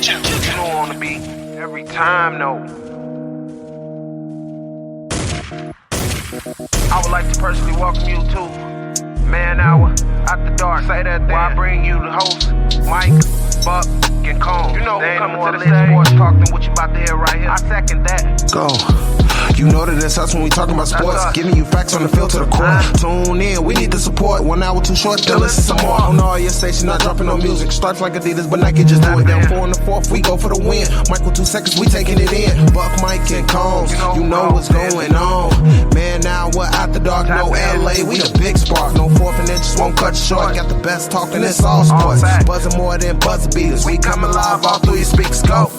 You know on the beat every time, no. I would like to personally welcome you to Man Hour After Dark. Say that then. While I bring you the host, Mike, Buck, and Cone. You know who coming to the stage. Sports talk than what you about to hear right here. I second that. Go. You know that it's us when we talking about sports. Giving you facts on the field to the court. Tune in, we need the support. 1 hour too short, then listen some more. On all your stations, not dropping no music. Stripes like Adidas, but Nike just do it. Down 4 in the 4th, we go for the win. Michael 2 seconds, we taking it in. Buck, Mike, and Combs, you know what's going on. Man, now we're after dark, no LA, we the big spark. No 4th and inches won't cut you short. Got the best talking, it's all sports. Buzzing more than buzzer beaters. We coming live all through your speakers, go.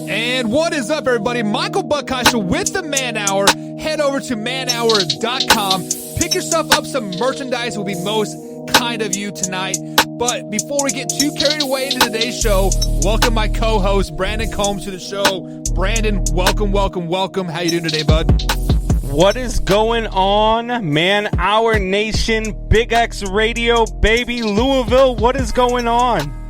And what is up, everybody? Michael Buckheisel with the Man Hour. Head over to manhour.com. Pick yourself up some merchandise. It will be most kind of you tonight. But before we get too carried away into today's show, welcome my co-host, Brandon Combs, to the show. Brandon, welcome. How you doing today, bud? What is going on, Man Hour Nation, Big X Radio, baby, Louisville, what is going on?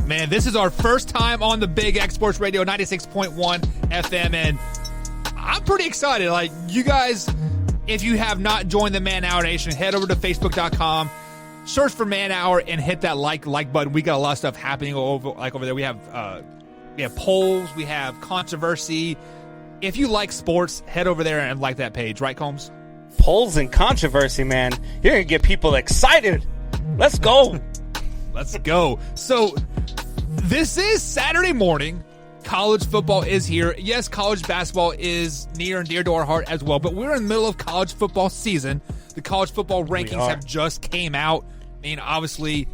Man, this is our first time on the Big X Sports Radio 96.1 FM, and I'm pretty excited. Like, you guys, if you have not joined the Man Hour Nation, head over to Facebook.com, search for Man Hour, and hit that like button. We got a lot of stuff happening over there. We have polls, we have controversy. If you like sports, head over there and like that page, right, Combs? Polls and controversy, man. You're going to get people excited. Let's go. Let's go. So, this is Saturday morning. College football is here. Yes, college basketball is near and dear to our heart as well, but we're in the middle of college football season. The college football rankings have just came out. I mean, obviously,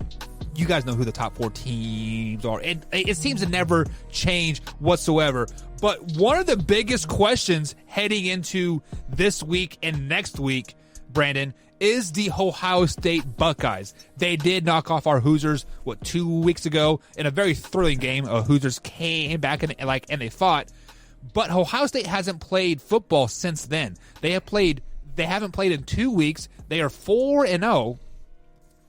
you guys know who the top 4 teams are. It seems to never change whatsoever. But one of the biggest questions heading into this week and next week, Brandon, is the Ohio State Buckeyes. They did knock off our Hoosiers, 2 weeks ago in a very thrilling game. Hoosiers came back and they fought. But Ohio State hasn't played football since then. They haven't played in 2 weeks. They are 4-0.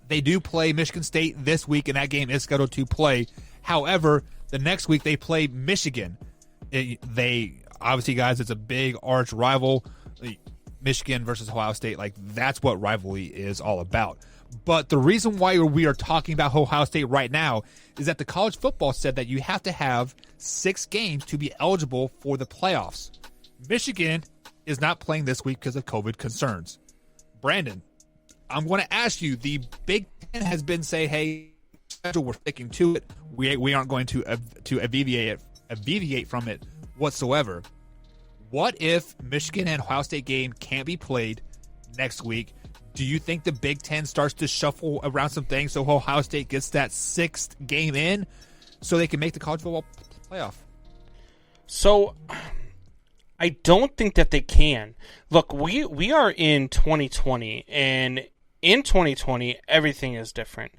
They do play Michigan State this week, and that game is scheduled to play. However, the next week they play Michigan. They obviously, guys, it's a big arch rival. Michigan versus Ohio State, that's what rivalry is all about. But the reason why we are talking about Ohio State right now is that the college football said that you have to have 6 games to be eligible for the playoffs. Michigan is not playing this week because of COVID concerns. Brandon, I'm going to ask you, the Big Ten has been saying, hey, we're sticking to it. We aren't going to alleviate from it whatsoever. What if Michigan and Ohio State game can't be played next week? Do you think the Big Ten starts to shuffle around some things so Ohio State gets that 6th game in so they can make the college football playoff? So, I don't think that they can. Look, we are in 2020, and in 2020, everything is different.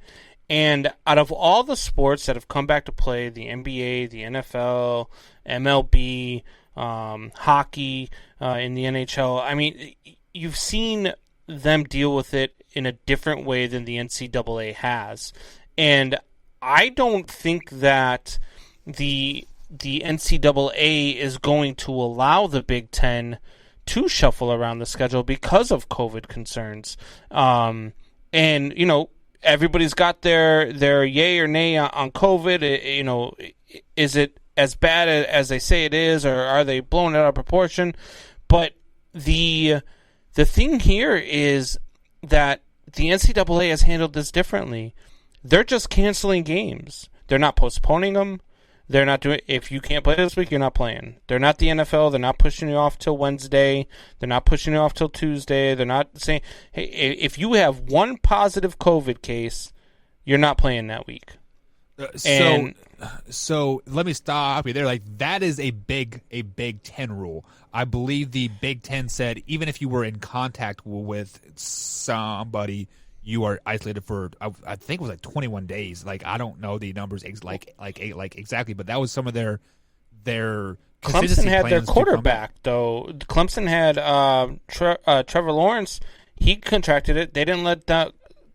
And out of all the sports that have come back to play, the NBA, the NFL, MLB, hockey, in the NHL, I mean, you've seen them deal with it in a different way than the NCAA has. And I don't think that the NCAA is going to allow the Big Ten to shuffle around the schedule because of COVID concerns. And, everybody's got their yay or nay on COVID. Is it as bad as they say it is, or are they blowing it out of proportion? But the thing here is that the NCAA has handled this differently. They're just canceling games. They're not postponing them. They're not doing. If you can't play this week, you're not playing. They're not the NFL. They're not pushing you off till Wednesday. They're not pushing you off till Tuesday. They're not saying, hey, if you have one positive COVID case, you're not playing that week. So let me stop you there. That is a Big Ten rule. I believe the Big Ten said even if you were in contact with somebody, you are isolated for, I think it was 21 days. I don't know the numbers exactly, but that was some of their Clemson had their quarterback though. Clemson had Trevor Lawrence. He contracted it. They didn't let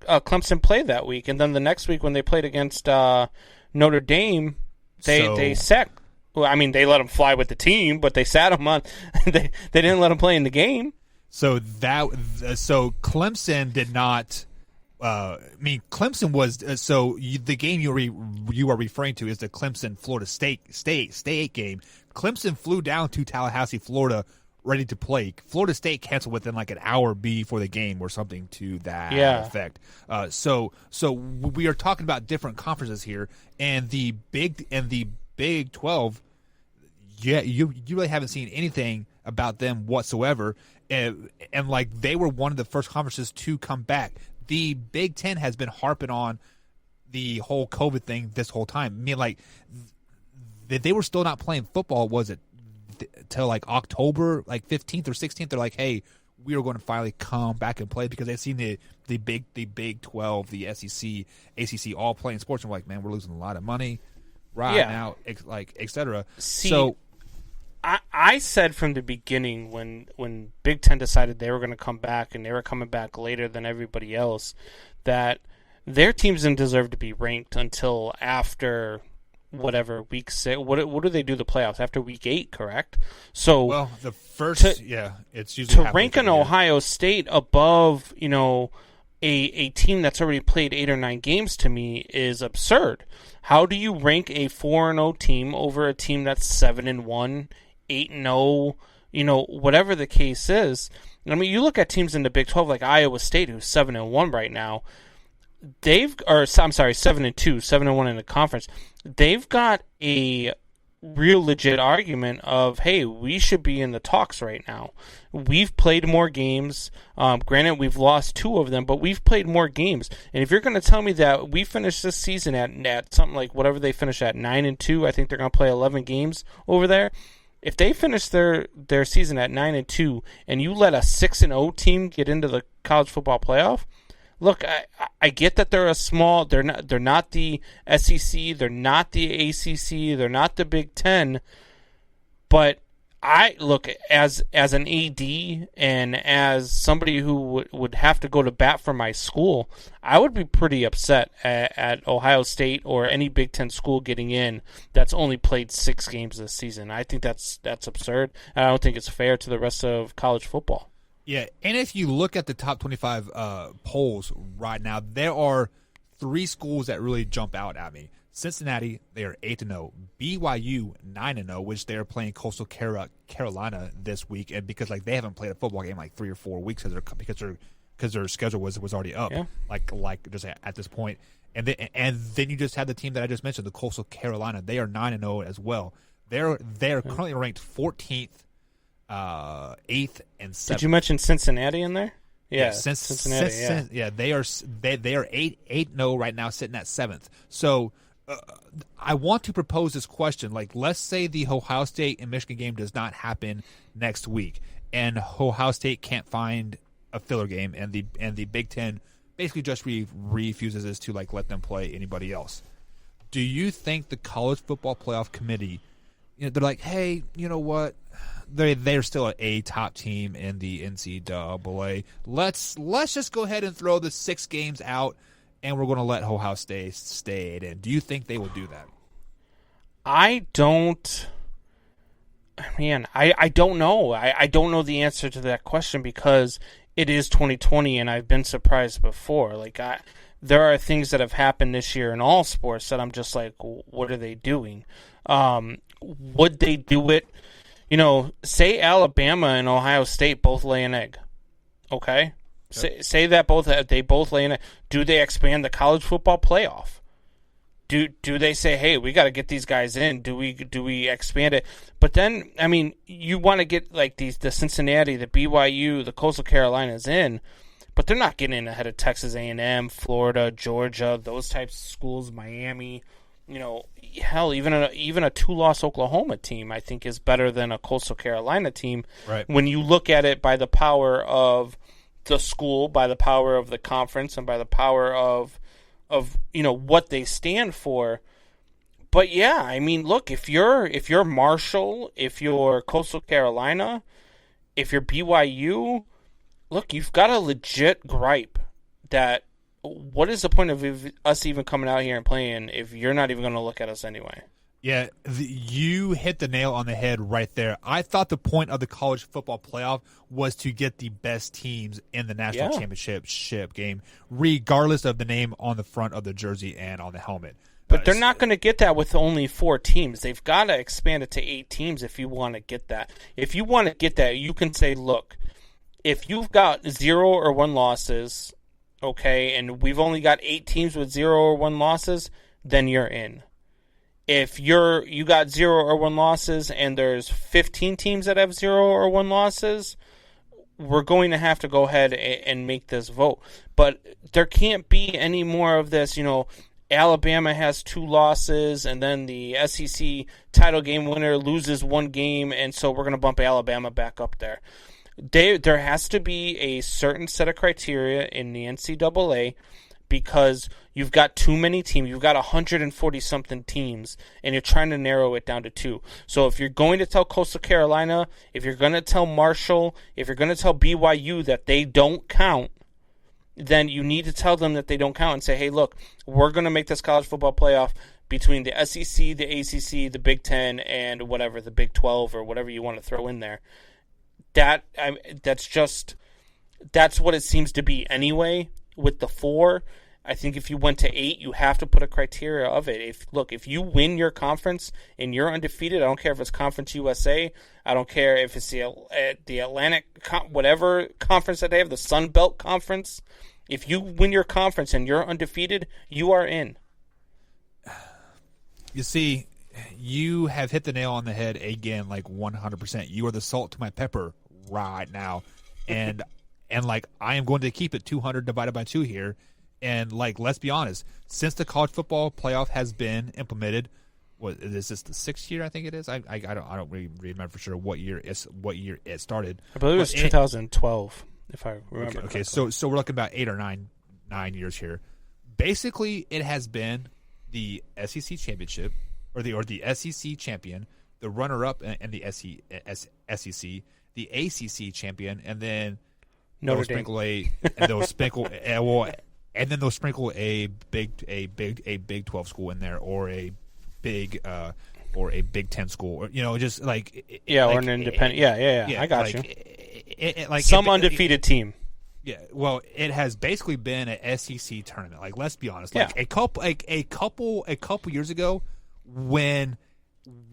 Clemson play that week, and then the next week when they played against Notre Dame, They sat. Well, I mean, they let him fly with the team, but they sat him on. They didn't let him play in the game. So Clemson did not. Clemson was the game you are referring to is the Clemson Florida State game. Clemson flew down to Tallahassee, Florida, ready to play. Florida State canceled within like an hour before the game or something to that effect. So we are talking about different conferences here, and the Big 12. Yeah, you really haven't seen anything about them whatsoever, and like they were one of the first conferences to come back. The Big Ten has been harping on the whole COVID thing this whole time. I mean, like they were still not playing football. Was it till like October, like 15th or 16th? They're like, hey, we are going to finally come back and play because they've seen the Big 12, the SEC, ACC all playing sports. And we're like, man, we're losing a lot of money now, like etc. So I said from the beginning when Big Ten decided they were going to come back and they were coming back later than everybody else, that their teams didn't deserve to be ranked until after whatever week 6. What do they do the playoffs after week 8? Correct. So the first it's usually to rank an Ohio State above a team that's already played 8 or 9 games to me is absurd. How do you rank a 4-0 team over a team that's 7-1, 8-0, whatever the case is? I mean, you look at teams in the Big 12 like Iowa State, who's 7-1 right now. 7-2, 7-1 in the conference. They've got a real legit argument of, hey, we should be in the talks right now. We've played more games. Granted, we've lost 2 of them, but we've played more games. And if you're going to tell me that we finished this season at something like whatever they finish at 9-2, I think they're going to play 11 games over there. If they finish their season at 9-2, and you let a 6-0 team get into the college football playoff, look, I get that they're a small. They're not the SEC. They're not the ACC. They're not the Big Ten. But I look as an AD and as somebody who would have to go to bat for my school, I would be pretty upset at Ohio State or any Big Ten school getting in that's only played 6 games this season. I think that's absurd. And I don't think it's fair to the rest of college football. Yeah, and if you look at the top 25 polls right now, there are 3 schools that really jump out at me. Cincinnati, they are 8-0. BYU 9-0, which they are playing Coastal Carolina this week, and because like they haven't played a football game like 3 or 4 weeks because their schedule was already up, like just at this point. And then you just had the team that I just mentioned, the Coastal Carolina. They are 9-0 as well. They're currently ranked 14th. 8th and 7th. Did you mention Cincinnati in there? Yeah, Cincinnati. They are 8-0 right now, sitting at 7th. So I want to propose this question. Like, let's say the Ohio State and Michigan game does not happen next week, and Ohio State can't find a filler game, and the Big Ten basically just refuses to like let them play anybody else. Do you think the College Football Playoff Committee, they're like, hey, you know what? They're still a top team in the NCAA. Let's just go ahead and throw the 6 games out, and we're going to let Ohio State stay in. Do you think they will do that? I don't. Man, I don't know. I don't know the answer to that question because it is 2020, and I've been surprised before. Like there are things that have happened this year in all sports that I'm just like, what are they doing? Would they do it? Say Alabama and Ohio State both lay an egg. Okay? Yep. Say that they both lay an egg. Do they expand the college football playoff? Do they say, hey, we got to get these guys in? Do we expand it? But then, I mean, you want to get like the Cincinnati, the BYU, the Coastal Carolinas in, but they're not getting in ahead of Texas A&M, Florida, Georgia, those types of schools, Miami. Hell, even a 2-loss Oklahoma team, I think, is better than a Coastal Carolina team. Right. When you look at it by the power of the school, by the power of the conference, and by the power of what they stand for. But yeah, I mean, look, if you're Marshall, if you're Coastal Carolina, if you're BYU, look, you've got a legit gripe that. What is the point of us even coming out here and playing if you're not even going to look at us anyway? Yeah, you hit the nail on the head right there. I thought the point of the college football playoff was to get the best teams in the national championship game, regardless of the name on the front of the jersey and on the helmet. But they're not going to get that with only 4 teams. They've got to expand it to 8 teams if you want to get that. If you want to get that, you can say, look, if you've got 0 or 1 losses, okay, and we've only got 8 teams with 0 or 1 losses, then you're in. If you got 0 or 1 losses and there's 15 teams that have 0 or 1 losses, we're going to have to go ahead and make this vote. But there can't be any more of this, Alabama has 2 losses and then the SEC title game winner loses 1 game, and so we're going to bump Alabama back up there. There has to be a certain set of criteria in the NCAA because you've got too many teams. You've got 140-something teams, and you're trying to narrow it down to 2. So if you're going to tell Coastal Carolina, if you're going to tell Marshall, if you're going to tell BYU that they don't count, then you need to tell them that they don't count and say, hey, look, we're going to make this college football playoff between the SEC, the ACC, the Big Ten, and whatever, the Big 12 or whatever you want to throw in there. That's what it seems to be anyway with the 4. I think if you went to 8, you have to put a criteria of it. If you win your conference and you're undefeated, I don't care if it's Conference USA, I don't care if it's the Atlantic, whatever conference that they have, the Sun Belt Conference. If you win your conference and you're undefeated, you are in. You see, you have hit the nail on the head again, like 100%. You are the salt to my pepper right now, and I am going to keep it 200 divided by 2 here. And let's be honest, since the college football playoff has been implemented, is this the 6th year? I think it is. I don't really remember for sure what year it started. I believe it was 2012, if I remember. Okay, so we're looking about 8 or 9 years here. Basically, it has been the SEC championship, or the SEC champion, the runner-up, and the SEC, the ACC champion, and then Notre Dame. And then they'll sprinkle a Big 12 school in there, or a Big 10 school, or just or an independent. Yeah. I got you. Some undefeated team. Yeah, well, it has basically been an SEC tournament. Let's be honest. A couple years ago, when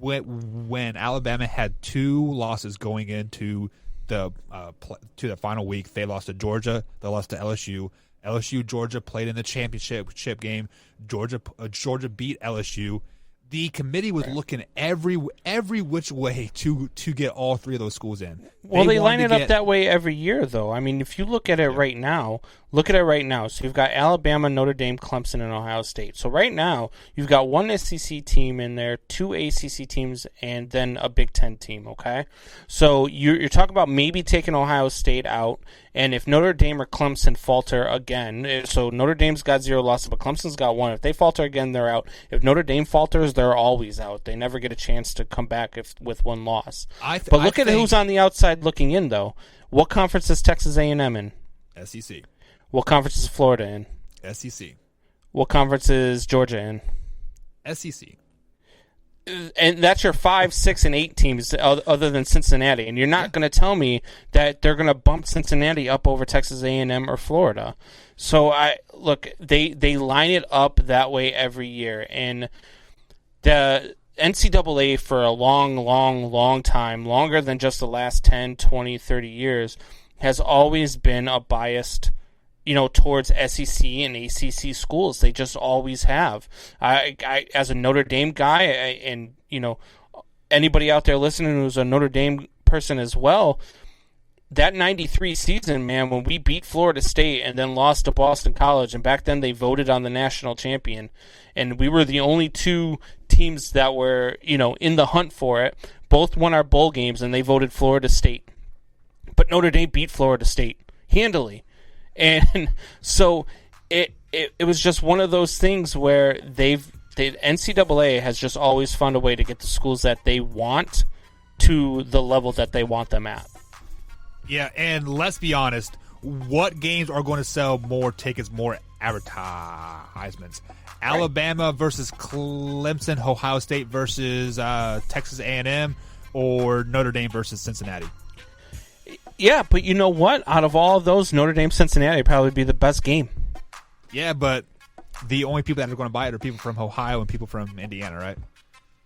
Alabama had 2 losses going into the final week, they lost to Georgia, they lost to LSU. Georgia played in the championship game. Georgia beat LSU. The committee was looking every which way to get all 3 of those schools in. Well, they line it up that way every year, though. I mean, if you look at it right now, So you've got Alabama, Notre Dame, Clemson, and Ohio State. So right now, you've got 1 SEC team in there, 2 ACC teams, and then a Big Ten team, okay? So you're talking about maybe taking Ohio State out, and if Notre Dame or Clemson falter again, so Notre Dame's got 0 losses, but Clemson's got 1. If they falter again, they're out. If Notre Dame falters, they're always out. They never get a chance to come back with 1 loss. But look at who's on the outside looking in, though. What conference is Texas A&M in? SEC. What conference is Florida in? SEC. What conference is Georgia in? SEC. And that's your 5, 6, and 8 teams other than Cincinnati. And you're not going to tell me that they're going to bump Cincinnati up over Texas A&M or Florida. So they line it up that way every year. And the NCAA for a long time, longer than just the last 10, 20, 30 years, has always been a biased towards SEC and ACC schools. They just always have. I as a Notre Dame guy, and anybody out there listening who's a Notre Dame person as well, that 93 season, man, when we beat Florida State and then lost to Boston College, and back then they voted on the national champion, and we were the only 2 teams that were, in the hunt for it. Both won our bowl games, and they voted Florida State. But Notre Dame beat Florida State handily. And so it was just one of those things where the NCAA has just always found a way to get the schools that they want to the level that they want them at. Yeah, and let's be honest, what games are going to sell more tickets more advertisements. Alabama versus Clemson, Ohio State versus Texas A&M, or Notre Dame versus Cincinnati. Yeah, but you know what? Out of all of those, Notre Dame Cincinnati would probably be the best game. Yeah, but the only people that are going to buy it are people from Ohio and people from Indiana, right?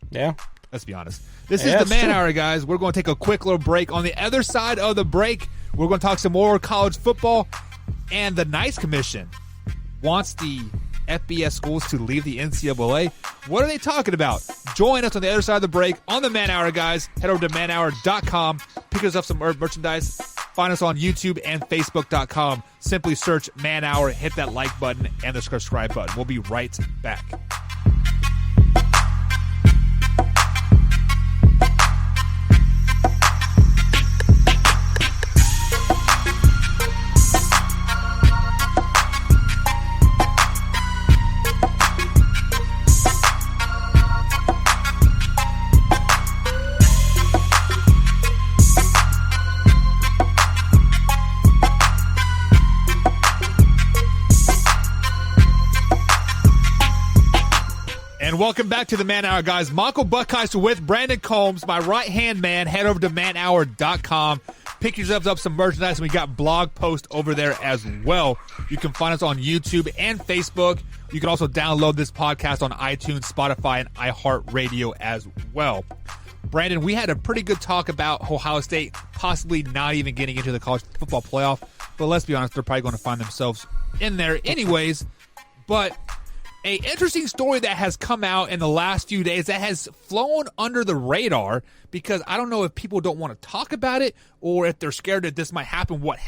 Yeah. Let's be honest. This is the Man Hour, guys. We're going to take a quick little break. On the other side of the break, we're going to talk some more college football. And the Knights Commission wants the FBS schools to leave the NCAA. What are they talking about? Join us on the other side of the break on the Man Hour, guys. Head over to manhour.com. Pick us up some merchandise. Find us on YouTube and Facebook.com. Simply search Man Hour, hit that like button and the subscribe button. We'll be right back. Welcome back to the Man Hour, guys. Michael Buckheister with Brandon Combs, my right-hand man. Head over to manhour.com. Pick yourselves up some merchandise, and we got blog posts over there as well. You can find us on YouTube and Facebook. You can also download this podcast on iTunes, Spotify, and iHeartRadio as well. Brandon, we had a pretty good talk about Ohio State possibly not even getting into the college football playoff, but let's be honest, they're probably going to find themselves in there anyways. But a interesting story that has come out in the last few days that has flown under the radar, because I don't know if people don't want to talk about it or if they're scared that this might happen, what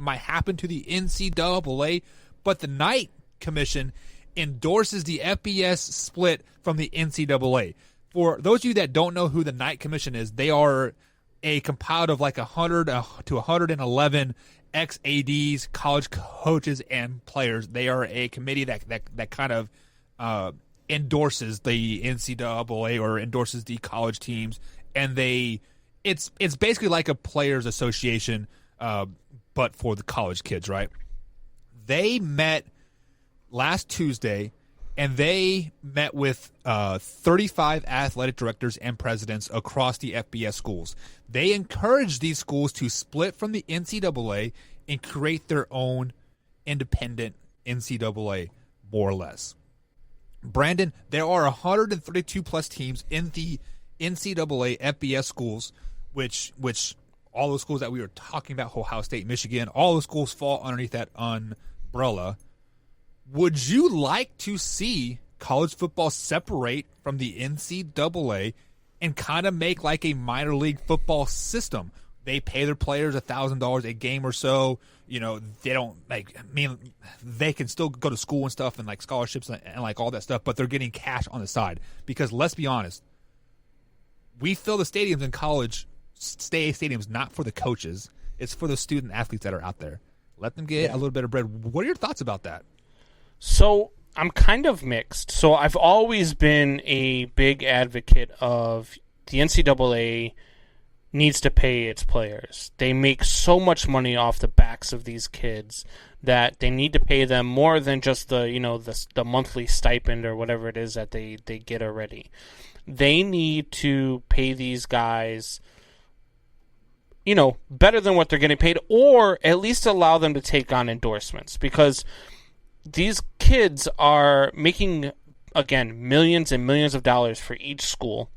might happen to the NCAA. But the Knight Commission endorses the FBS split from the NCAA. For those of you that don't know who the Knight Commission is, they are a compiled of like 100 to 111 ex-ADs, college coaches, and players. They are a committee that kind of endorses the NCAA or endorses the college teams, and it's basically like a players association, but for the college kids, right? They met last Tuesday, and they met with 35 athletic directors and presidents across the FBS schools. They encouraged these schools to split from the NCAA and create their own independent NCAA, more or less. Brandon, there are 132 plus teams in the NCAA FBS schools, which all those schools that we were talking about, Ohio State, Michigan, all those schools fall underneath that umbrella. Would you like to see college football separate from the NCAA and kind of make like a minor league football system? They pay their players $1,000 a game or so. You know, they don't they can still go to school and stuff and like scholarships and like all that stuff, but they're getting cash on the side. Because let's be honest, we fill the stadiums in college stadiums not for the coaches. It's for the student athletes that are out there. Let them get a little bit of bread. What are your thoughts about that? So I'm kind of mixed. So I've always been a big advocate of the NCAA needs to pay its players. They make so much money off the backs of these kids that they need to pay them more than just the monthly stipend or whatever it is that they get already. They need to pay these guys, better than what they're getting paid, or at least allow them to take on endorsements, because these kids are making, again, millions and millions of dollars for each school.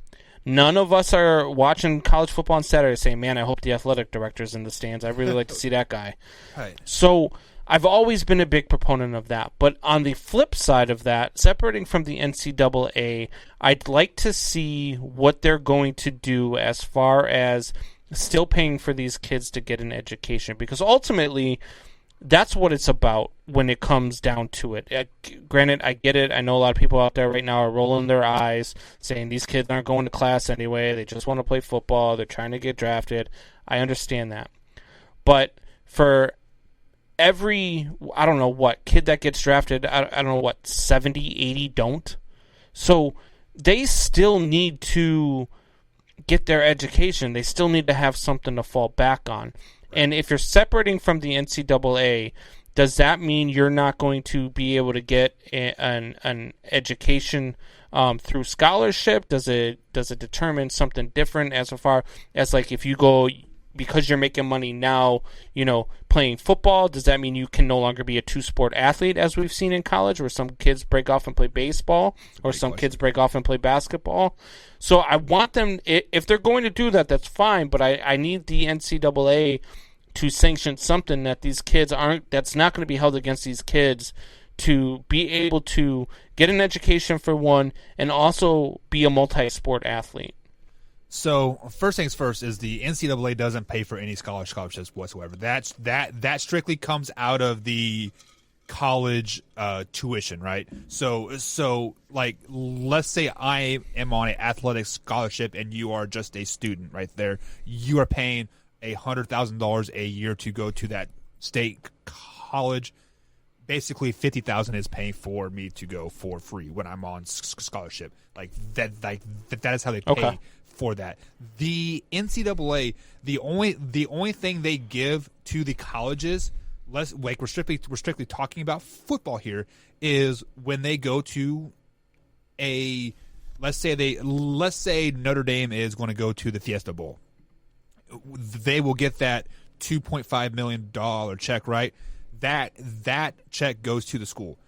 None of us are watching college football on Saturday saying, man, I hope the athletic director's in the stands. I'd really like to see that guy. Right. So I've always been a big proponent of that. But on the flip side of that, separating from the NCAA, I'd like to see what they're going to do as far as still paying for these kids to get an education. Because ultimately, that's what it's about when it comes down to it. Granted, I get it. I know a lot of people out there right now are rolling their eyes, saying these kids aren't going to class anyway. They just want to play football. They're trying to get drafted. I understand that. But for every, kid that gets drafted, I don't know what, 70, 80 don't. So they still need to get their education. They still need to have something to fall back on. And if you're separating from the NCAA, does that mean you're not going to be able to get an education through scholarship? Does it determine something different as far as like if you go because you're making money now, playing football? Does that mean you can no longer be a two-sport athlete as we've seen in college, where some kids break off and play baseball, or some kids break off and play basketball? So I want them, if they're going to do that, that's fine, but I need the NCAA to sanction something that these kids that's not going to be held against these kids, to be able to get an education for one and also be a multi-sport athlete. So first things first is the NCAA doesn't pay for any scholarships whatsoever. That strictly comes out of the college tuition, right? So like, let's say I am on an athletic scholarship and you are just a student right there. You are paying $100,000 a year to go to that state college. Basically, $50,000 is paying for me to go for free when I'm on scholarship. Like that is how they pay for that. The NCAA, the only thing they give to the colleges, we're strictly talking about football here, is when they go to let's say Notre Dame is going to go to the Fiesta Bowl. They will get that $2.5 million check, right? That check goes to the school.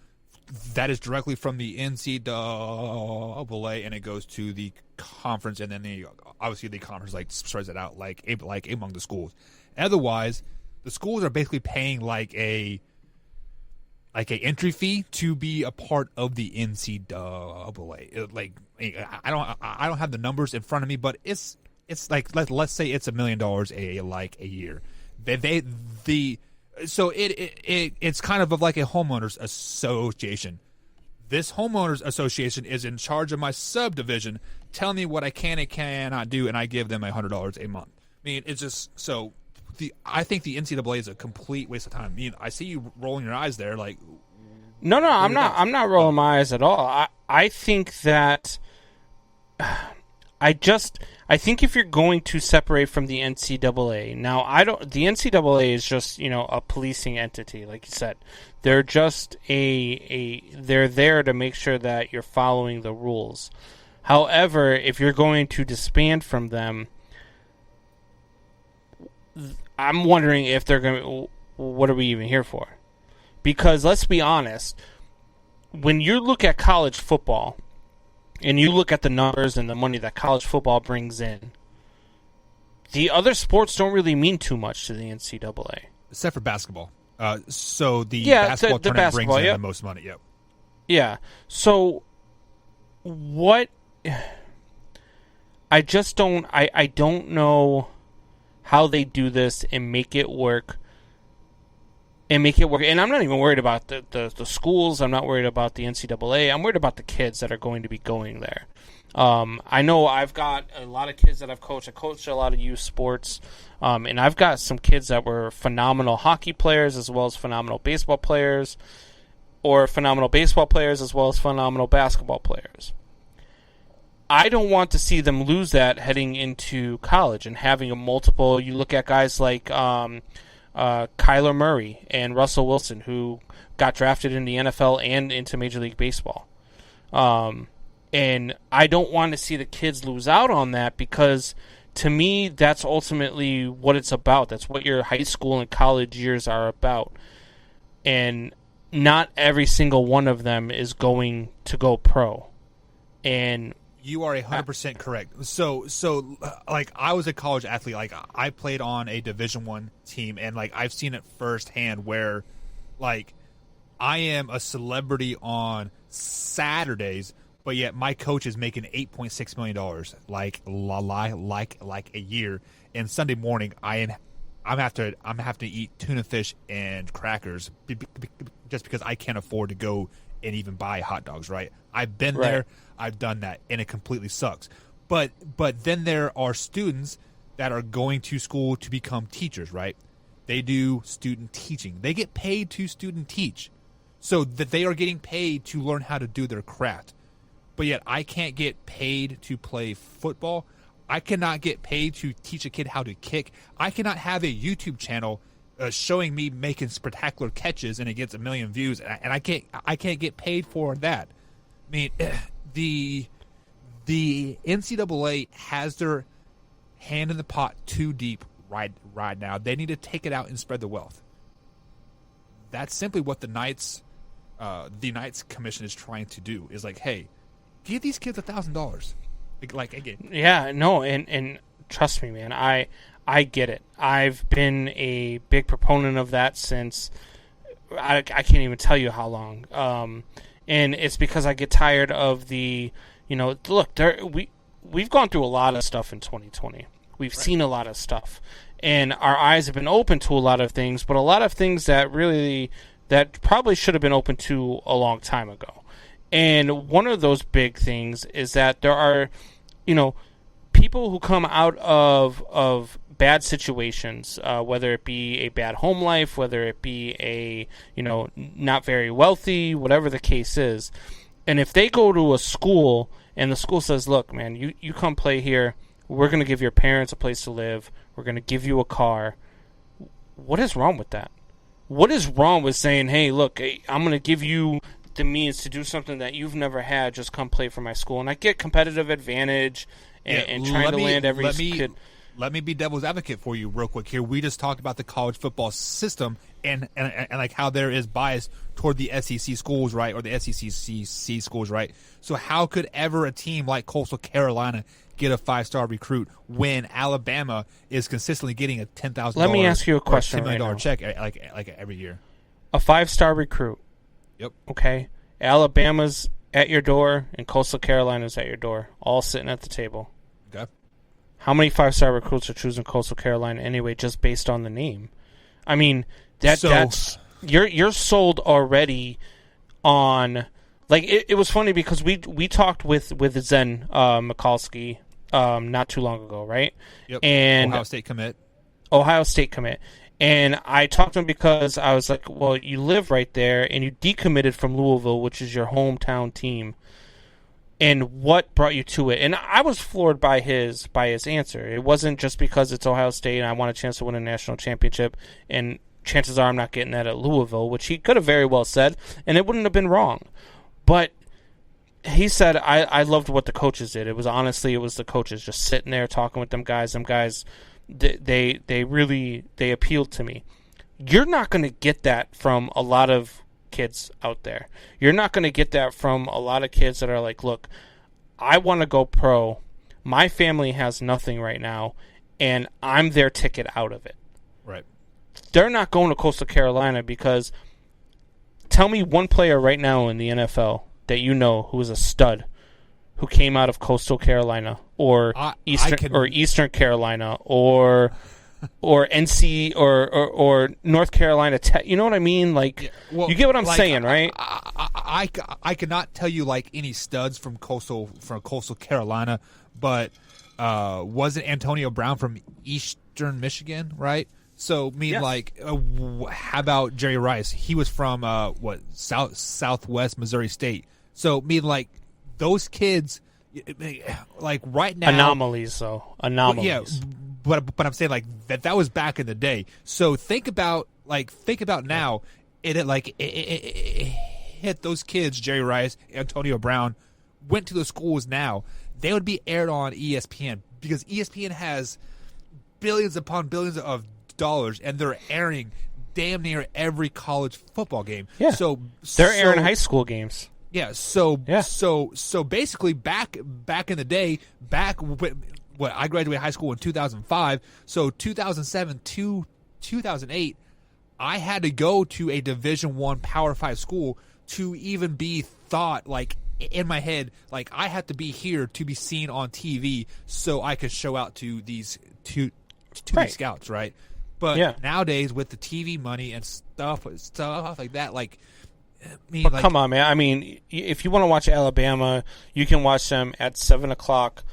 That is directly from the NCAA, and it goes to the conference, and then obviously the conference spreads it out like among the schools. Otherwise, the schools are basically paying like a entry fee to be a part of the NCAA. Like, I don't have the numbers in front of me, but it's like, let's say it's $1 million a year. So it's kind of like a homeowners association. This homeowners association is in charge of my subdivision, telling me what I can and cannot do, and I give them $100 a month. I mean, it's just so. I think the NCAA is a complete waste of time. I mean, I see you rolling your eyes there, like. No, I'm not. I'm not rolling my eyes at all. I think that. I think if you're going to separate from the NCAA, now the NCAA is just, a policing entity, like you said. They're just they're there to make sure that you're following the rules. However, if you're going to disband from them, I'm wondering if they're going to, what are we even here for? Because let's be honest, when you look at college football, and you look at the numbers and the money that college football brings in, the other sports don't really mean too much to the NCAA. Except for basketball. So the basketball tournament brings in the most money, yep. Yeah. So what... I just don't... I don't know how they do this and make it work. And I'm not even worried about the schools. I'm not worried about the NCAA. I'm worried about the kids that are going to be going there. I know I've got a lot of kids that I've coached. I coached a lot of youth sports. And I've got some kids that were phenomenal hockey players as well as phenomenal baseball players, or phenomenal baseball players as well as phenomenal basketball players. I don't want to see them lose that heading into college and having a multiple. You look at guys like Kyler Murray and Russell Wilson, who got drafted in the NFL and into Major League Baseball. And I don't want to see the kids lose out on that, because to me, that's ultimately what it's about. That's what your high school and college years are about. And not every single one of them is going to go pro. And you are 100% correct. So like, I was a college athlete. Like, I played on a Division I team, and like, I've seen it firsthand where, like, I am a celebrity on Saturdays, but yet my coach is making $8.6 million like a year. And Sunday morning, I'm have to eat tuna fish and crackers just because I can't afford to go and even buy hot dogs. Right? I've been there. I've done that, and it completely sucks. But then there are students that are going to school to become teachers, right? They do student teaching. They get paid to student teach, so that they are getting paid to learn how to do their craft. But yet I can't get paid to play football. I cannot get paid to teach a kid how to kick. I cannot have a YouTube channel showing me making spectacular catches and it gets 1 million views, and I can't get paid for that. I mean, the NCAA has their hand in the pot too deep right now. They need to take it out and spread the wealth. That's simply what the Knights Commission is trying to do. Is like, hey, give these kids $1,000. Like again. Yeah, no, and trust me, man, I get it. I've been a big proponent of that since I can't even tell you how long. And it's because I get tired of the, look, we've gone through a lot of stuff in 2020. We've seen a lot of stuff, and our eyes have been open to a lot of things, but a lot of things that probably should have been open to a long time ago. And one of those big things is that there are, people who come out of bad situations, whether it be a bad home life, whether it be a, not very wealthy, whatever the case is. And if they go to a school and the school says, look, man, you come play here, we're going to give your parents a place to live, we're going to give you a car. What is wrong with that? What is wrong with saying, hey, look, I'm going to give you the means to do something that you've never had, just come play for my school. And I get competitive advantage and trying to land every kid. Let me be devil's advocate for you real quick here. We just talked about the college football system and like how there is bias toward the SEC schools, right, or the SEC schools, right? So how could ever a team like Coastal Carolina get a 5-star recruit when Alabama is consistently getting a $10,000? Let me ask you a question $10 million right now. check like every year. A 5-star recruit. Yep. Okay. Alabama's at your door and Coastal Carolina's at your door, all sitting at the table. Okay. How many 5-star recruits are choosing Coastal Carolina anyway, just based on the name? I mean, that's you're sold already on. Like it was funny because we talked with Zen Mikulski not too long ago, right? Yep. And Ohio State commit. And I talked to him because I was like, well, you live right there, and you decommitted from Louisville, which is your hometown team. And what brought you to it? And I was floored by his answer. It wasn't just because it's Ohio State and I want a chance to win a national championship, and chances are I'm not getting that at Louisville, which he could have very well said, and it wouldn't have been wrong. But he said, I loved what the coaches did. It was the coaches just sitting there talking with them guys. Them guys, they appealed to me. You're not going to get that from a lot of kids out there. You're not going to get that from a lot of kids that are like, look, I want to go pro. My family has nothing right now, and I'm their ticket out of it. Right. They're not going to Coastal Carolina because tell me one player right now in the NFL that you know who is a stud who came out of Coastal Carolina or Eastern Carolina or NC or North Carolina Tech. You know what I mean? Like, you get what I'm saying, right? I cannot tell you like any studs from Coastal Carolina, but wasn't Antonio Brown from Eastern Michigan, right? So, how about Jerry Rice? He was from Southwest Missouri State. So, those kids, like right now, anomalies. Yeah, but I'm saying like that was back in the day. So think about now. It hit those kids. Jerry Rice, Antonio Brown went to the schools now. They would be aired on ESPN because ESPN has billions upon billions of dollars, and they're airing damn near every college football game. Yeah. So they're airing high school games. Yeah. So basically, back in the day, I graduated high school in 2005. So 2007 to 2008, I had to go to a Division I Power 5 school to even be thought like in my head, like I have to be here to be seen on TV so I could show out to these these scouts, right? But nowadays with the TV money and stuff like that, come on, man. I mean, if you want to watch Alabama, you can watch them at 7:00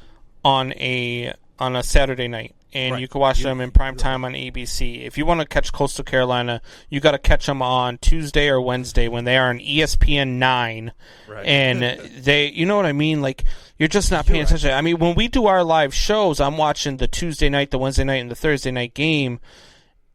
on a Saturday night, and you can watch them in prime time on ABC. If you want to catch Coastal Carolina, you got to catch them on Tuesday or Wednesday when they are on ESPN 9, and they, you know what I mean? Like, you're just not paying attention. I mean, when we do our live shows, I'm watching the Tuesday night, the Wednesday night, and the Thursday night game.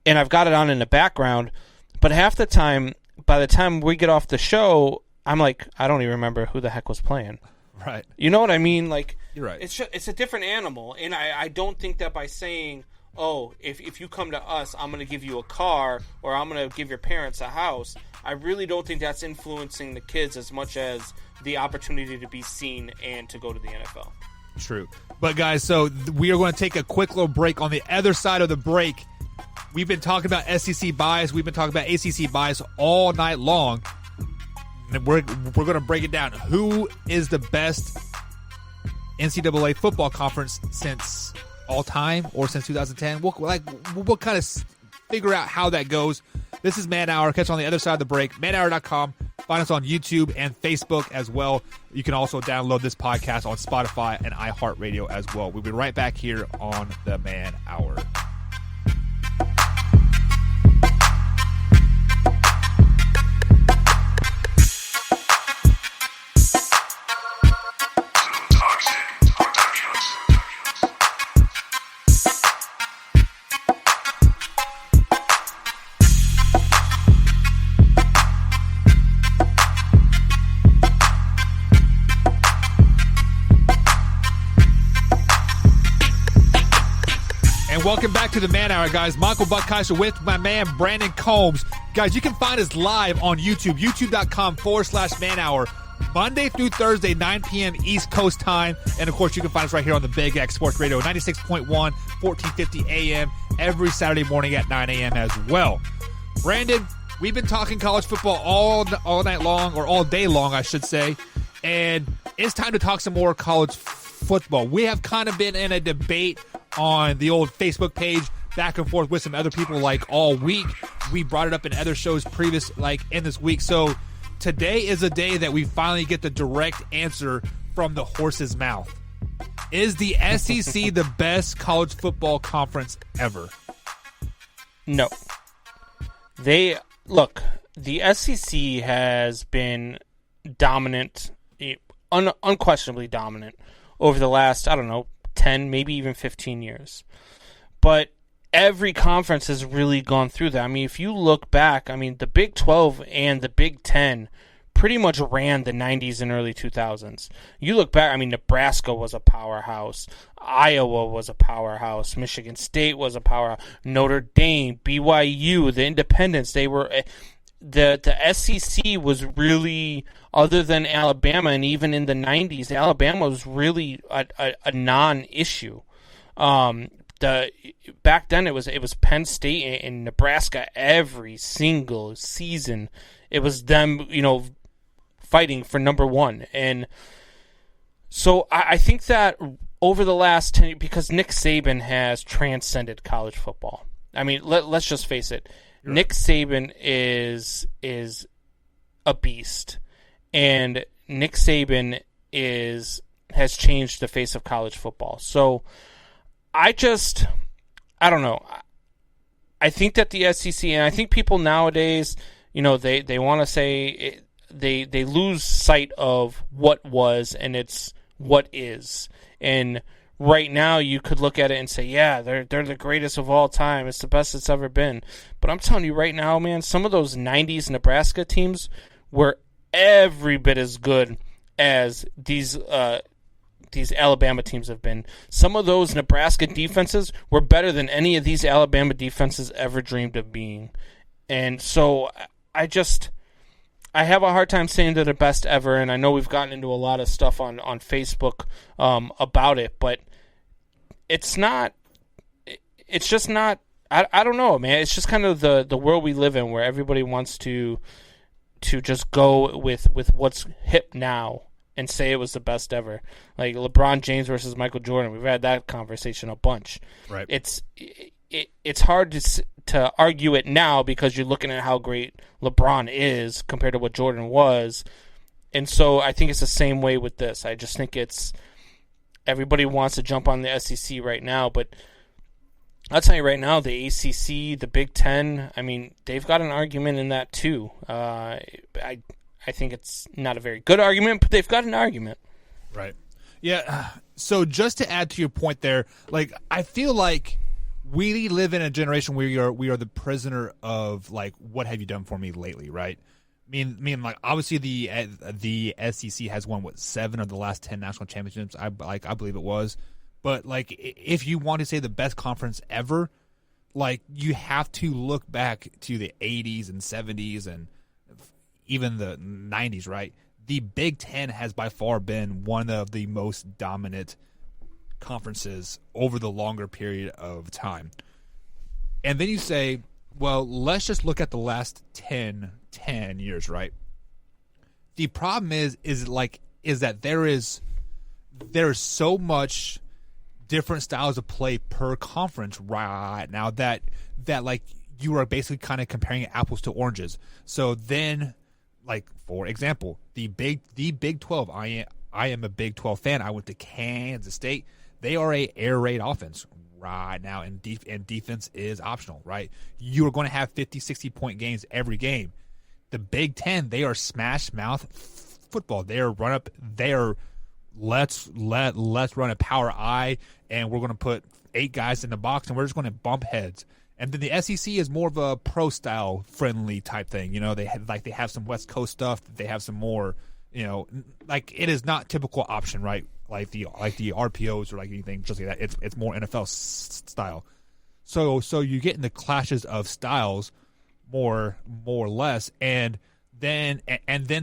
and I've got it on in the background, but half the time, by the time we get off the show, I'm like, I don't even remember who the heck was playing. Right. You know what I mean? Like, you're right. It's a different animal, and I don't think that by saying, oh, if you come to us, I'm going to give you a car, or I'm going to give your parents a house, I really don't think that's influencing the kids as much as the opportunity to be seen and to go to the NFL. True. But, guys, so we are going to take a quick little break. On the other side of the break, we've been talking about SEC bias. We've been talking about ACC bias all night long. And we're going to break it down. Who is the best NCAA football conference since all time or since 2010? We'll kind of figure out how that goes. This is Man Hour. Catch on the other side of the break. manhour.com. Find us on YouTube and Facebook as well. You can also download this podcast on Spotify and iHeartRadio as well. We'll be right back here on the Man Hour. Welcome back to the Man Hour, guys. Michael Buckheiser with my man Brandon Combs. Guys, you can find us live on YouTube, youtube.com/Man Hour, Monday through Thursday, 9 p.m. East Coast time. And, of course, you can find us right here on the Big X Sports Radio, 96.1, 1450 a.m. every Saturday morning at 9 a.m. as well. Brandon, we've been talking college football all night long, or all day long, I should say. And it's time to talk some more college football. We have kind of been in a debate on the old Facebook page, back and forth with some other people like all week. We brought it up in other shows previous, like in this week. So today is a day that we finally get the direct answer from the horse's mouth. Is the SEC the best college football conference ever? No. The SEC has been dominant, unquestionably dominant over the last, 10, maybe even 15 years. But every conference has really gone through that. I mean, if you look back, the Big 12 and the Big 10 pretty much ran the 90s and early 2000s. You look back, Nebraska was a powerhouse. Iowa was a powerhouse. Michigan State was a powerhouse. Notre Dame, BYU, the Independents, they were... The SEC was really, other than Alabama, and even in the 90s, Alabama was really a non-issue. Back then it was Penn State and Nebraska every single season. It was them, fighting for number one. And so I think that over the last 10 years, because Nick Saban has transcended college football. Let's just face it. Sure. Nick Saban is a beast, and Nick Saban has changed the face of college football. So I don't know. I think that the SEC, and I think people nowadays, they want to say they lose sight of what was, and it's what is. And right now, you could look at it and say, yeah, they're the greatest of all time. It's the best it's ever been. But I'm telling you right now, man, some of those 90s Nebraska teams were every bit as good as these Alabama teams have been. Some of those Nebraska defenses were better than any of these Alabama defenses ever dreamed of being. And so I have a hard time saying they're the best ever, and I know we've gotten into a lot of stuff on Facebook about it, but it's just not, I don't know, man. It's just kind of the world we live in, where everybody wants to just go with what's hip now and say it was the best ever. Like LeBron James versus Michael Jordan. We've had that conversation a bunch. Right. It's hard to argue it now because you're looking at how great LeBron is compared to what Jordan was. And so I think it's the same way with this. I just think everybody wants to jump on the SEC right now, but I'll tell you right now, the ACC, the Big Ten, they've got an argument in that too. I think it's not a very good argument, but they've got an argument. Right. Yeah. So just to add to your point there, I feel like we live in a generation where we are the prisoner of like, what have you done for me lately, right? I mean, like obviously the SEC has won 7 of the last 10 national championships. I believe it was, but like if you want to say the best conference ever, like you have to look back to the 80s and 70s and even the 90s, right? The Big Ten has by far been one of the most dominant conferences over the longer period of time. And then you say, well, let's just look at the last 10 years, right? The problem is that there is so much different styles of play per conference right now that like you are basically kind of comparing apples to oranges. So then, like for example, the Big 12. I am a Big 12 fan. I went to Kansas State. They are a air raid offense right now, and defense is optional, right? You are going to have 50, 60-point games every game. The Big Ten, they are smash mouth football. They are run up. They are let's run a power I, and we're going to put 8 guys in the box, and we're just going to bump heads. And then the SEC is more of a pro style friendly type thing. You know, they have some West Coast stuff. They have some more, you know, like it is not typical option, right? Like the RPOs or like anything just like that. It's more NFL style. So you get in the clashes of styles more or less, and then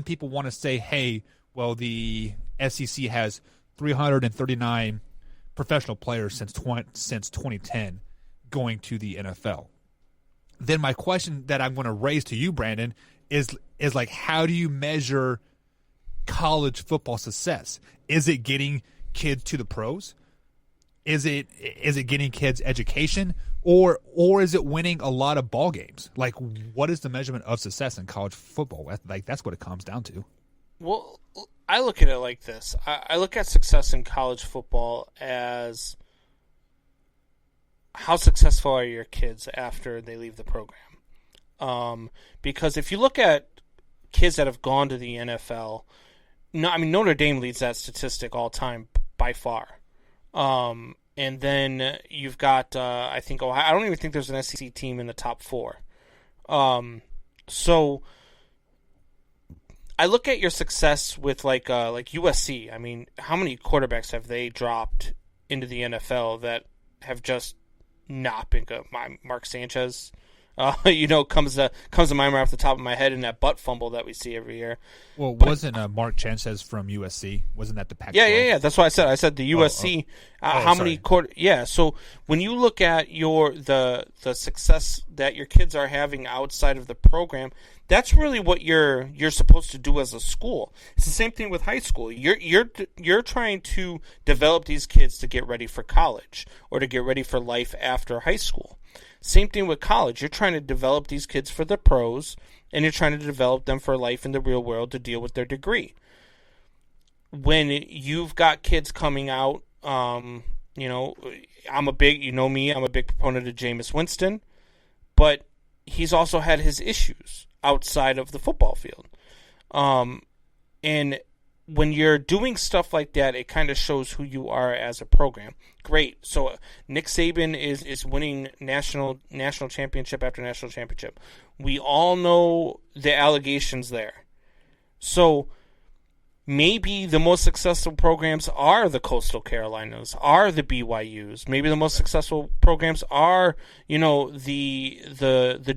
people want to say, hey, well, the SEC has 339 professional players since 2010 going to the NFL. Then my question that I'm going to raise to you, Brandon, is like, how do you measure college football success? Is it getting kids to the pros? Is it getting kids education, or is it winning a lot of ball games? Like, what is the measurement of success in college football? Like, that's what it comes down to. Well, I look at it like this. I look at success in college football as how successful are your kids after they leave the program. Because if you look at kids that have gone to the NFL, Notre Dame leads that statistic all time by far. And then you've got, I think, Ohio. I don't even think there's an SEC team in the top 4. So I look at your success with like USC. I mean, how many quarterbacks have they dropped into the NFL that have just not been good? Mark Sanchez, comes to mind right off the top of my head in that butt fumble that we see every year. Well, wasn't Mark Sanchez from USC? Wasn't that the Pac-12? Yeah. That's what I said. I said the USC. How many quarter? Yeah. So when you look at the success that your kids are having outside of the program, that's really what you're supposed to do as a school. It's the same thing with high school. You're trying to develop these kids to get ready for college or to get ready for life after high school. Same thing with college. You're trying to develop these kids for the pros, and you're trying to develop them for life in the real world to deal with their degree. When you've got kids coming out, I'm a big proponent of Jameis Winston, but he's also had his issues outside of the football field. And when you're doing stuff like that, it kind of shows who you are as a program. Great. So Nick Saban is winning national championship after national championship. We all know the allegations there. So maybe the most successful programs are the Coastal Carolinas, are the BYUs. Maybe the most successful programs are, the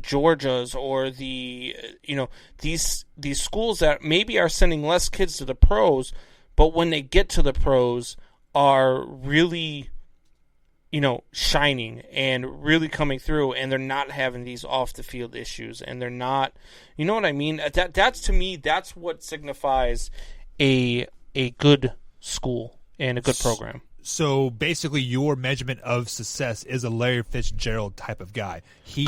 Georgias or these schools that maybe are sending less kids to the pros, but when they get to the pros are really, shining and really coming through, and they're not having these off the field issues, and they're not, you know what I mean? That's to me, that's what signifies a good school and a good program. So basically, your measurement of success is a Larry Fitzgerald type of guy. He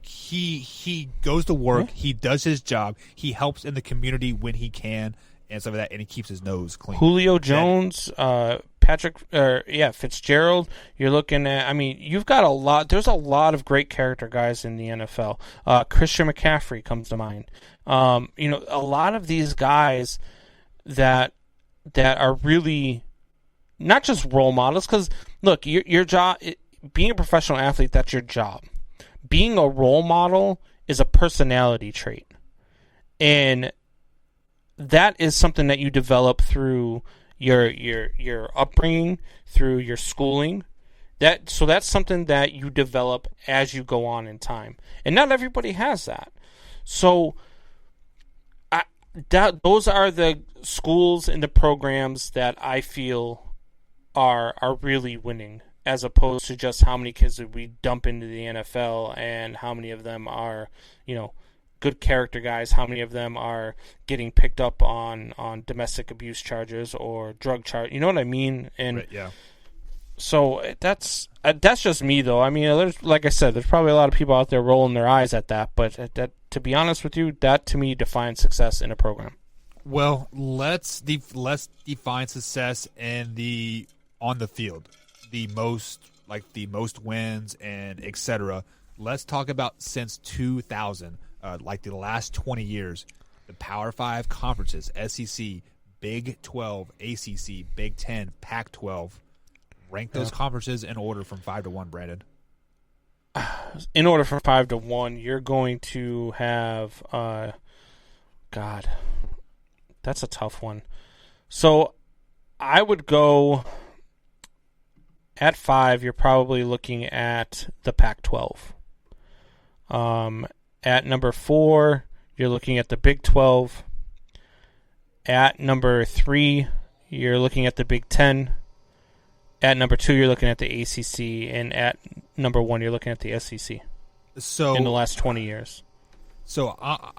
he goes to work, he does his job, he helps in the community when he can, and stuff like that, and he keeps his nose clean. Julio Jones, Fitzgerald. You're looking at. You've got a lot. There's a lot of great character guys in the NFL. Christian McCaffrey comes to mind. A lot of these guys that are really not just role models, because look, your job, being a professional athlete, that's your job. Being a role model is a personality trait. And that is something that you develop through your upbringing, through your schooling. So that's something that you develop as you go on in time. And not everybody has that. So those are the schools and the programs that I feel are really winning, as opposed to just how many kids did we dump into the NFL and how many of them are, good character guys, how many of them are getting picked up on domestic abuse charges or drug charge. You know what I mean? And right, yeah. So that's just me, though. I mean, like I said, there's probably a lot of people out there rolling their eyes at that, but to be honest with you, that to me defines success in a program. Well, let's define success on the field, the most wins and etc. Let's talk about since 2000, like the last 20 years, the Power 5 conferences: SEC, Big 12, ACC, Big 10, Pac-12. Rank those conferences in order from 5 to 1, Brandon. In order from 5 to 1, you're going to have God, that's a tough one. So I would go at 5. You're probably looking at the Pac-12. At number 4, you're looking at the Big 12. At number 3, you're looking at the Big 10. At number 2, you're looking at the ACC, and at number 1, you're looking at the SEC. So in the last 20 years. So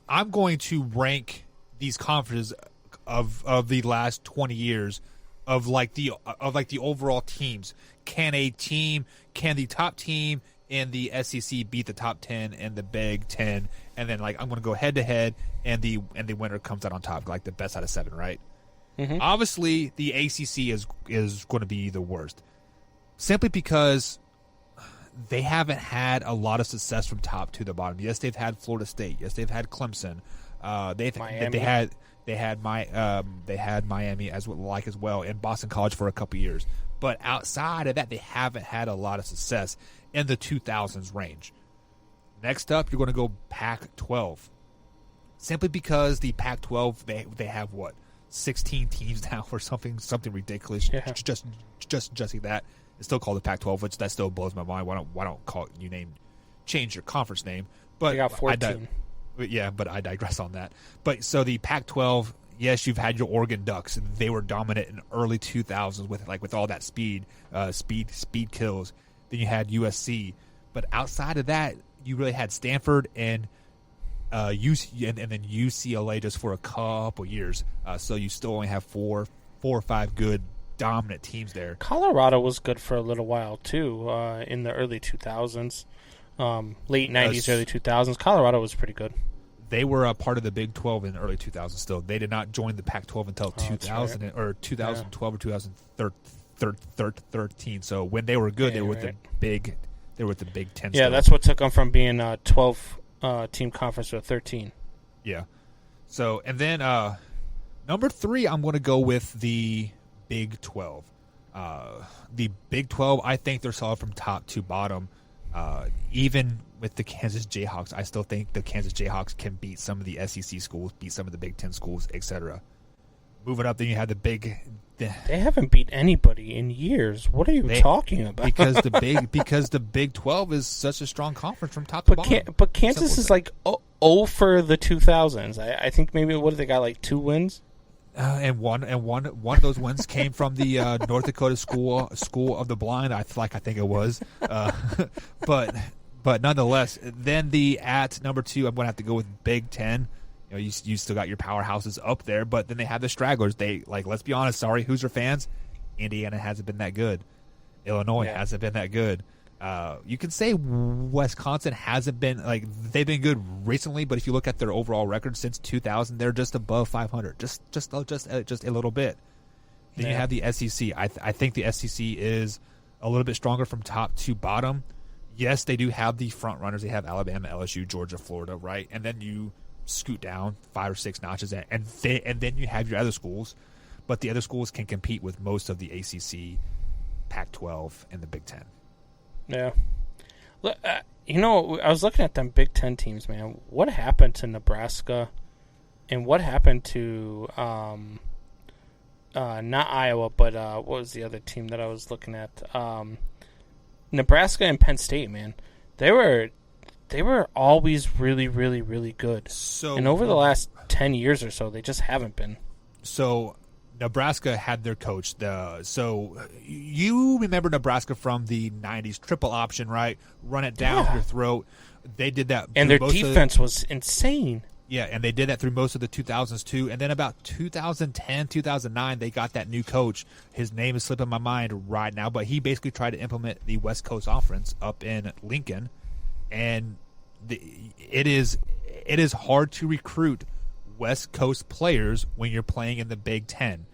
I'm going to rank these conferences of the last 20 years of the overall teams. Can the top team in the SEC beat the top 10 and the Big 10? And then I'm going to go head to head, and the winner comes out on top, like the best out of 7, right? Mm-hmm. Obviously, the ACC is going to be the worst, simply because they haven't had a lot of success from top to the bottom. Yes, they've had Florida State. Yes, they've had Clemson. Miami. They had Miami as well, and Boston College for a couple years. But outside of that, they haven't had a lot of success in the 2000s range. Next up, you're going to go Pac-12, simply because the Pac-12 they have 16 teams now or something ridiculous. Yeah. Just that. It's still called the Pac-12, which that still blows my mind. Why don't call it, change your conference name? But they got 14. But I digress on that. But so the Pac-12, yes, you've had your Oregon Ducks. They were dominant in early 2000s with all that speed kills. Then you had USC, but outside of that, you really had Stanford and and then UCLA just for a couple years. So you still only have four or five good dominant teams there. Colorado was good for a little while too, in the early 2000s, late 90s, early 2000s. Colorado was pretty good. They were a part of the Big 12 in the early 2000s. Still, they did not join the Pac-12 until 2000 right. Or 2012 or 2013. So when they were good, they were with the Big. They were with the Big 10. Yeah, that's what took them from being a 12 team conference to a 13. Yeah. So and then number 3, I'm going to go with the Big 12. The Big 12, I think they're solid from top to bottom. Even with the Kansas Jayhawks, I still think the Kansas Jayhawks can beat some of the SEC schools, beat some of the Big 10 schools, etc. Moving up, then you have the Big. They haven't beat anybody in years. What are you talking about? because the Big 12 is such a strong conference from top to bottom. But Kansas is like 0 for the 2000s. I think maybe what did they got, like 2 wins? And one of those wins came from the North Dakota School of the Blind. I think it was, but nonetheless, then at number 2, I'm going to have to go with Big 10. You still got your powerhouses up there, but then they have the stragglers. They let's be honest. Sorry, Hoosier fans, Indiana hasn't been that good. Illinois hasn't been that good. You can say Wisconsin hasn't been they've been good recently, but if you look at their overall record since 2000, they're just above 500, just a little bit. Then you have the SEC. I think the SEC is a little bit stronger from top to bottom. Yes, they do have the front runners. They have Alabama, LSU, Georgia, Florida, right? And then you scoot down 5 or 6 notches, and then you have your other schools, but the other schools can compete with most of the ACC, Pac-12, and the Big 10. Yeah. Look, I was looking at them Big Ten teams, man. What happened to Nebraska, and what happened to not Iowa, but what was the other team that I was looking at? Nebraska and Penn State, man. They were always really, really, really good. And over the last 10 years or so, they just haven't been. So Nebraska had their coach. So you remember Nebraska from the 90s, triple option, right? Run it down your throat. They did that. And their defense was insane. Yeah, and they did that through most of the 2000s too. And then about 2010, 2009, they got that new coach. His name is slipping my mind right now, but he basically tried to implement the West Coast offense up in Lincoln. And it is hard to recruit West Coast players when you're playing in the Big Ten.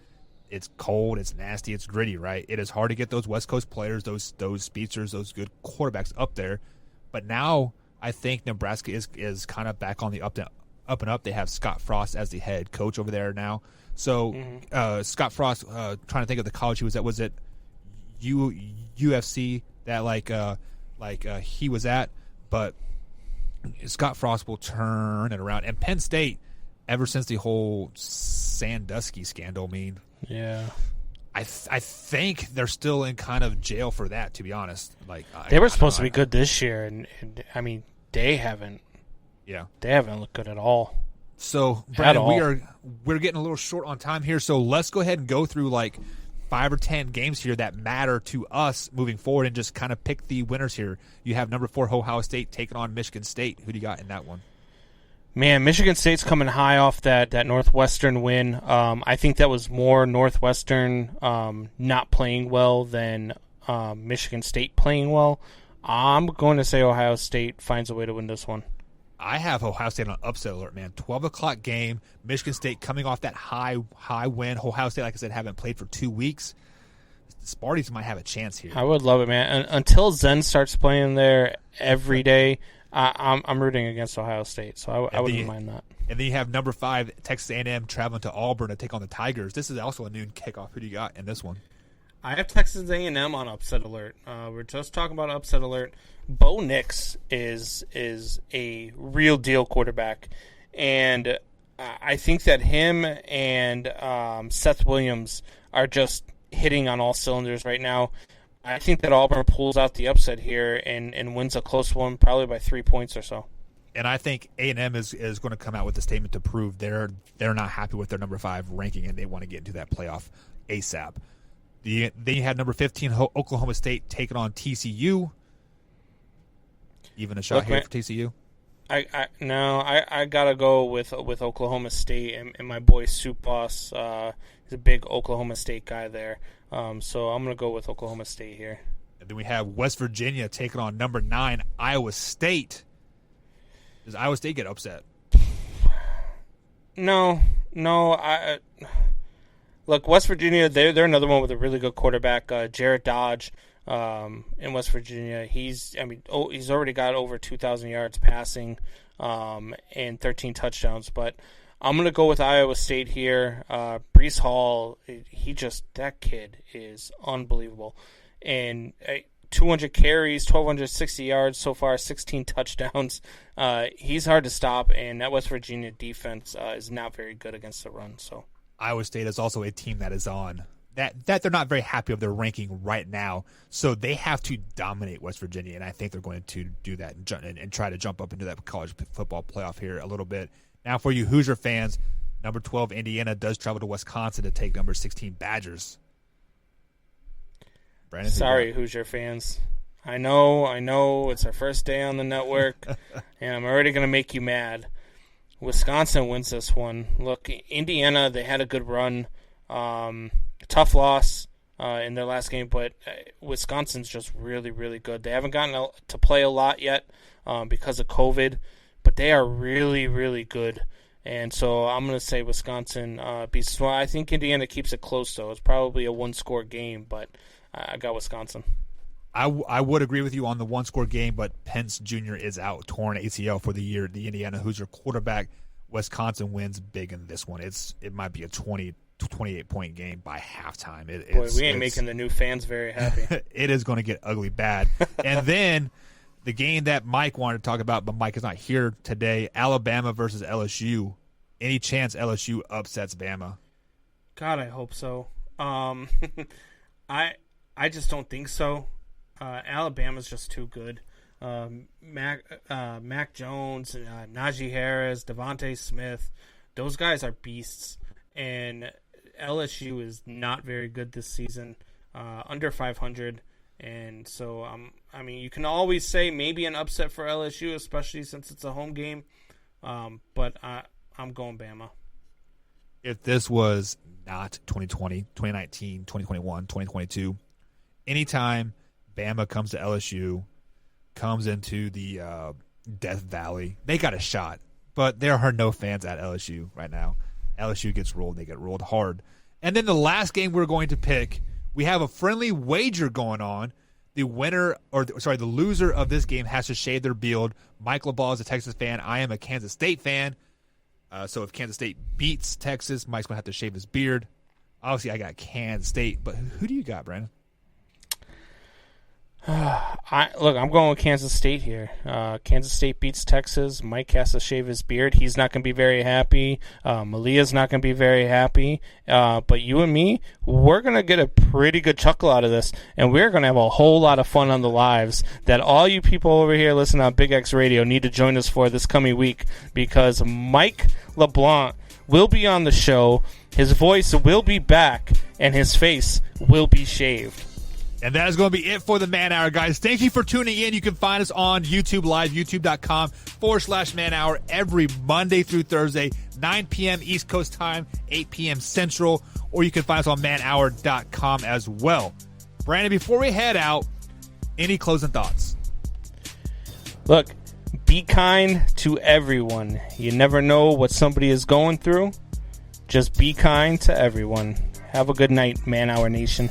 It's cold, it's nasty, it's gritty, right? It is hard to get those West Coast players, those speedsters, those good quarterbacks up there. But now I think Nebraska is kind of back on the up and up. They have Scott Frost as the head coach over there now. So Scott Frost, trying to think of the college he was at. Was it UFC that he was at? But Scott Frost will turn it around. And Penn State, ever since the whole Sandusky scandal, I think they're still in kind of jail for that, to be honest. They were supposed to be good this year, and I mean, they haven't. Yeah, they haven't looked good at all. So, Brandon, we're getting a little short on time here, so let's go ahead and go through 5 or 10 games here that matter to us moving forward, and just kind of pick the winners here. You have number 4 Ohio State taking on Michigan State. Who do you got in that one? Man, Michigan State's coming high off that Northwestern win. I think that was more Northwestern not playing well than Michigan State playing well. I'm going to say Ohio State finds a way to win this one. I have Ohio State on upset alert, man. 12 o'clock game. Michigan State coming off that high win. Ohio State, like I said, haven't played for 2 weeks. The Spartans might have a chance here. I would love it, man. Until Zen starts playing there every day, I'm rooting against Ohio State, so I wouldn't mind that. And then you have number 5 Texas A&M traveling to Auburn to take on the Tigers. This is also a noon kickoff. Who do you got in this one? I have Texas A&M on upset alert. We're just talking about upset alert. Bo Nix is a real deal quarterback, and I think that him and Seth Williams are just hitting on all cylinders right now. I think that Auburn pulls out the upset here and wins a close one, probably by 3 points or so. And I think A&M is going to come out with a statement to prove they're not happy with their number 5 ranking, and they want to get into that playoff ASAP. Then you had number 15 Oklahoma State taking on TCU. Even a shot here for TCU? I gotta go with Oklahoma State and my boy Soup Boss. He's a big Oklahoma State guy there. So I'm gonna go with Oklahoma State here. And then we have West Virginia taking on number 9 Iowa State. Does Iowa State get upset? No. Look, West Virginia, they're another one with a really good quarterback, Jarrett Dodge. In West Virginia, he's already got over 2,000 yards passing, and 13 touchdowns. But I'm gonna go with Iowa State here. Breece Hall, that kid is unbelievable, and 200 carries, 1,260 yards so far, 16 touchdowns. He's hard to stop, and that West Virginia defense is not very good against the run. So Iowa State is also a team that is on. That they're not very happy of their ranking right now, so they have to dominate West Virginia, and I think they're going to do that and try to jump up into that college football playoff here a little bit. Now for you Hoosier fans, number 12 Indiana does travel to Wisconsin to take number 16 Badgers. Brandon, sorry, Hoosier fans. I know, it's our first day on the network, and I'm already going to make you mad. Wisconsin wins this one. Look, Indiana, they had a good run. Tough loss in their last game, but Wisconsin's just really, really good. They haven't gotten to play a lot yet because of COVID, but they are really, really good. And so I'm going to say Wisconsin beats. Well, I think Indiana keeps it close, though. It's probably a one-score game, but I got Wisconsin. I would agree with you on the one-score game, but Pence Jr. is out, torn ACL for the year. The Indiana Hoosier quarterback, Wisconsin wins big in this one. It might be a 20 28-point game by halftime. Boy, we ain't making the new fans very happy. It is going to get ugly bad. And then the game that Mike wanted to talk about, but Mike is not here today, Alabama versus LSU. Any chance LSU upsets Bama? God, I hope so. I just don't think so. Alabama's just too good. Mac Jones, Najee Harris, Devontae Smith, those guys are beasts. And LSU is not very good this season, under 500. And so, you can always say maybe an upset for LSU, especially since it's a home game. But I'm going Bama. If this was not 2020, 2019, 2021, 2022, anytime Bama comes to LSU, comes into the Death Valley, they got a shot. But there are no fans at LSU right now. LSU gets rolled. They get rolled hard. And then the last game we're going to pick, we have a friendly wager going on. The loser of this game has to shave their beard. Mike LeBall is a Texas fan. I am a Kansas State fan. So if Kansas State beats Texas, Mike's going to have to shave his beard. Obviously, I got Kansas State. But who do you got, Brandon? I'm going with Kansas State here. Kansas State beats Texas. Mike has to shave his beard. He's not going to be very happy. Malia's not going to be very happy. But you and me, we're going to get a pretty good chuckle out of this, and we're going to have a whole lot of fun on the lives that all you people over here listening on Big X Radio need to join us for this coming week, because Mike LeBlanc will be on the show. His voice will be back, and his face will be shaved. And that is going to be it for the Man Hour, guys. Thank you for tuning in. You can find us on YouTube Live, youtube.com/Man Hour every Monday through Thursday, 9 p.m. East Coast time, 8 p.m. Central, or you can find us on manhour.com as well. Brandon, before we head out, any closing thoughts? Look, be kind to everyone. You never know what somebody is going through. Just be kind to everyone. Have a good night, Man Hour Nation.